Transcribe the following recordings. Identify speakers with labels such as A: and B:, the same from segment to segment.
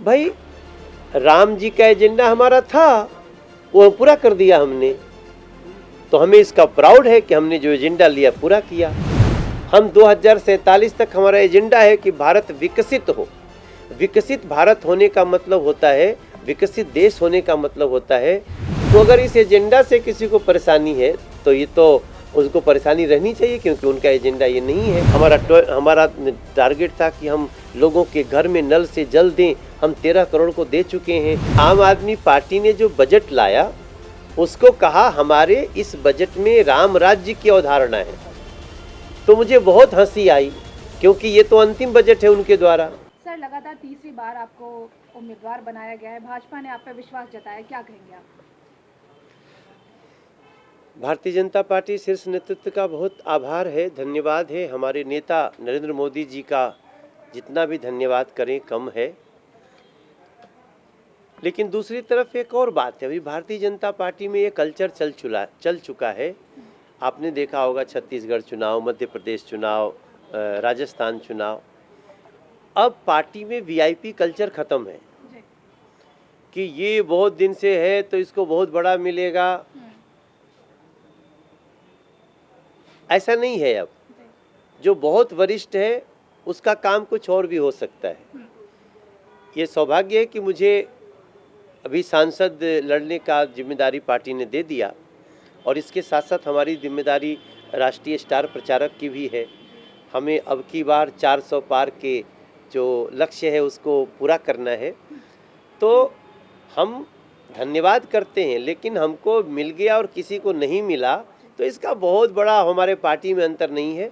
A: भाई राम जी का एजेंडा हमारा था, वो पूरा कर दिया हमने, तो हमें इसका प्राउड है कि हमने जो एजेंडा लिया पूरा किया। हम 2047 तक हमारा एजेंडा है कि भारत विकसित हो। विकसित भारत होने का मतलब होता है, विकसित देश होने का मतलब होता है। तो अगर इस एजेंडा से किसी को परेशानी है तो ये तो उसको परेशानी रहनी चाहिए, क्योंकि उनका एजेंडा ये नहीं है। हमारा टारगेट था कि हम लोगों के घर में नल से जल दें, हम 13 करोड़ को दे चुके हैं। आम आदमी पार्टी ने जो बजट लाया उसको कहा हमारे इस बजट में राम राज्य की अवधारणा है, तो मुझे बहुत हंसी आई, क्योंकि ये तो अंतिम बजट है उनके द्वारा।
B: सर, लगातार तीसरी बार आपको उम्मीदवार बनाया गया है, भाजपा ने आप पर विश्वास जताया, क्या कहेंगे आप?
A: भारतीय जनता पार्टी शीर्ष नेतृत्व का बहुत आभार है, धन्यवाद है। हमारे नेता नरेंद्र मोदी जी का जितना भी धन्यवाद करें कम है। लेकिन दूसरी तरफ एक और बात है, अभी भारतीय जनता पार्टी में ये कल्चर चल चुका है। आपने देखा होगा छत्तीसगढ़ चुनाव, मध्य प्रदेश चुनाव, राजस्थान चुनाव। अब पार्टी में वीआईपी कल्चर खत्म है कि ये बहुत दिन से है तो इसको बहुत बड़ा मिलेगा, ऐसा नहीं है। अब जो बहुत वरिष्ठ है उसका काम कुछ और भी हो सकता है। ये सौभाग्य है कि मुझे अभी सांसद लड़ने का जिम्मेदारी पार्टी ने दे दिया, और इसके साथ साथ हमारी जिम्मेदारी राष्ट्रीय स्टार प्रचारक की भी है। हमें अब की बार 400 पार के जो लक्ष्य है उसको पूरा करना है। तो हम धन्यवाद करते हैं, लेकिन हमको मिल गया और किसी को नहीं मिला तो इसका बहुत बड़ा हमारे पार्टी में अंतर नहीं है।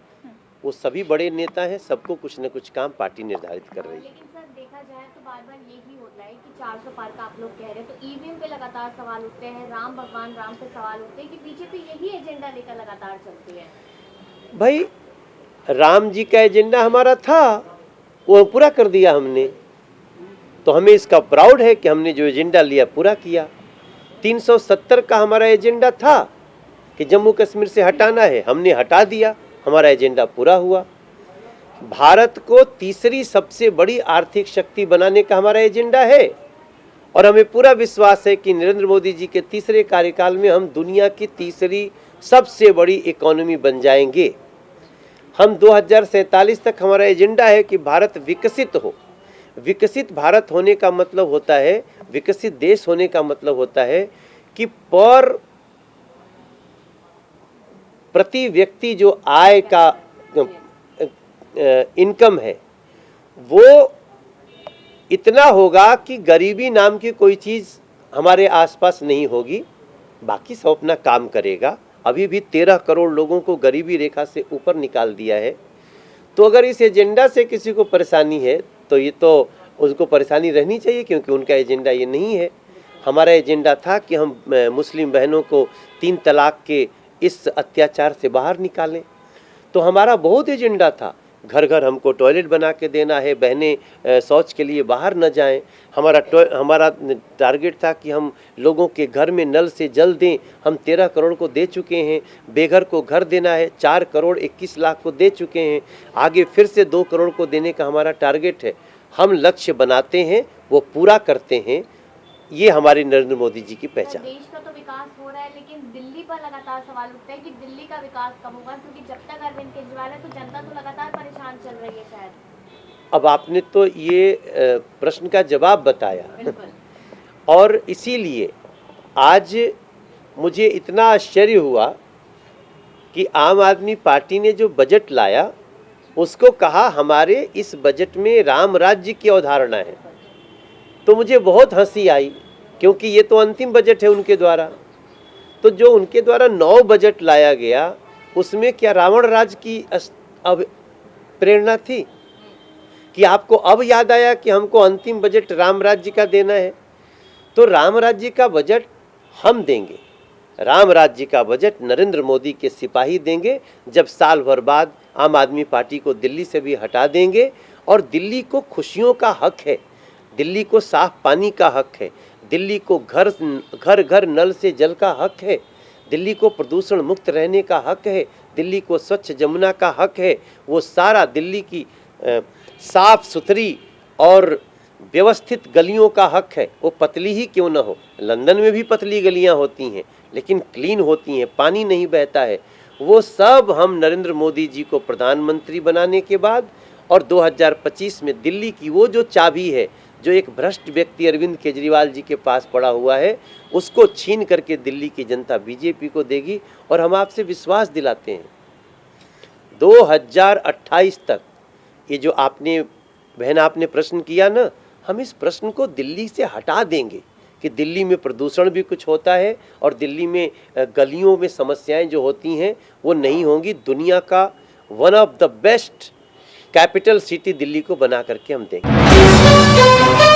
A: वो सभी बड़े नेता हैं, सबको कुछ न कुछ काम पार्टी निर्धारित कर रही है।
C: लेकिन सर, देखा जाए तो बार बार यही होता है कि 400 पार का आप लोग कह रहे हैं, तो ईवीएम पे लगातार सवाल उठते हैं, राम भगवान राम पे सवाल उठते हैं कि बीजेपी यही एजेंडा लेकर लगातार चलती है।
A: भाई राम जी का एजेंडा हमारा था, वो पूरा कर दिया हमने, तो हमें इसका प्राउड है कि हमने जो एजेंडा लिया पूरा किया। 370 का हमारा एजेंडा था कि जम्मू कश्मीर से हटाना है, हमने हटा दिया, हमारा एजेंडा पूरा हुआ। भारत को तीसरी सबसे बड़ी आर्थिक शक्ति बनाने का हमारा एजेंडा है, और हमें पूरा विश्वास है कि नरेंद्र मोदी जी के तीसरे कार्यकाल में हम दुनिया की तीसरी सबसे बड़ी इकोनॉमी बन जाएंगे। हम 2047 तक हमारा एजेंडा है कि भारत विकसित हो। विकसित भारत होने का मतलब होता है, विकसित देश होने का मतलब होता है कि प्रति व्यक्ति जो आय का इनकम है वो इतना होगा कि गरीबी नाम की कोई चीज़ हमारे आसपास नहीं होगी, बाकी सब अपना काम करेगा। अभी भी 13 करोड़ लोगों को गरीबी रेखा से ऊपर निकाल दिया है। तो अगर इस एजेंडा से किसी को परेशानी है तो ये तो उसको परेशानी रहनी चाहिए, क्योंकि उनका एजेंडा ये नहीं है। हमारा एजेंडा था कि हम मुस्लिम बहनों को 3 तलाक के इस अत्याचार से बाहर निकालें। तो हमारा बहुत एजेंडा था, घर घर हमको टॉयलेट बना के देना है, बहनें शौच के लिए बाहर न जाएं। हमारा टारगेट था कि हम लोगों के घर में नल से जल दें, हम 13 करोड़ को दे चुके हैं। बेघर को घर देना है, 4 करोड़ 21 लाख को दे चुके हैं। आगे फिर से 2 करोड़ को देने का हमारा टारगेट है। हम लक्ष्य बनाते हैं, वो पूरा करते हैं। ये हमारे नरेंद्र मोदी जी की पहचान।
C: देश का तो विकास हो रहा है, लेकिन दिल्ली पर लगातार सवाल उठते हैं कि दिल्ली का विकास कब होगा, क्योंकि जब तक अरविंद केजरीवाल है तो जनता तो लगातार परेशान चल रही है शायद।
A: अब आपने तो ये प्रश्न का जवाब बताया और इसीलिए आज मुझे इतना आश्चर्य हुआ कि आम आदमी पार्टी ने जो बजट लाया उसको कहा हमारे इस बजट में राम राज्य की अवधारणा है, तो मुझे बहुत हंसी आई, क्योंकि ये तो अंतिम बजट है उनके द्वारा। तो जो उनके द्वारा 9 बजट लाया गया उसमें क्या रावण राज की अब प्रेरणा थी कि आपको अब याद आया कि हमको अंतिम बजट राम राज्य का देना है? तो राम राज्य का बजट हम देंगे, राम राज्य का बजट नरेंद्र मोदी के सिपाही देंगे, जब साल भर बाद आम आदमी पार्टी को दिल्ली से भी हटा देंगे। और दिल्ली को खुशियों का हक है, दिल्ली को साफ पानी का हक है, दिल्ली को घर घर नल से जल का हक है, दिल्ली को प्रदूषण मुक्त रहने का हक है, दिल्ली को स्वच्छ जमुना का हक है। वो सारा दिल्ली की साफ सुथरी और व्यवस्थित गलियों का हक है, वो पतली ही क्यों ना हो। लंदन में भी पतली गलियां होती हैं लेकिन क्लीन होती हैं, पानी नहीं बहता है। वो सब हम नरेंद्र मोदी जी को प्रधानमंत्री बनाने के बाद और 2025 में दिल्ली की वो जो चाबी है, जो एक भ्रष्ट व्यक्ति अरविंद केजरीवाल जी के पास पड़ा हुआ है, उसको छीन करके दिल्ली की जनता बीजेपी को देगी। और हम आपसे विश्वास दिलाते हैं 2028 तक, ये जो आपने प्रश्न किया ना, हम इस प्रश्न को दिल्ली से हटा देंगे कि दिल्ली में प्रदूषण भी कुछ होता है और दिल्ली में गलियों में समस्याएं जो होती हैं वो नहीं होंगी। दुनिया का one of the best capital city Delhi को बना करके हम देंगे।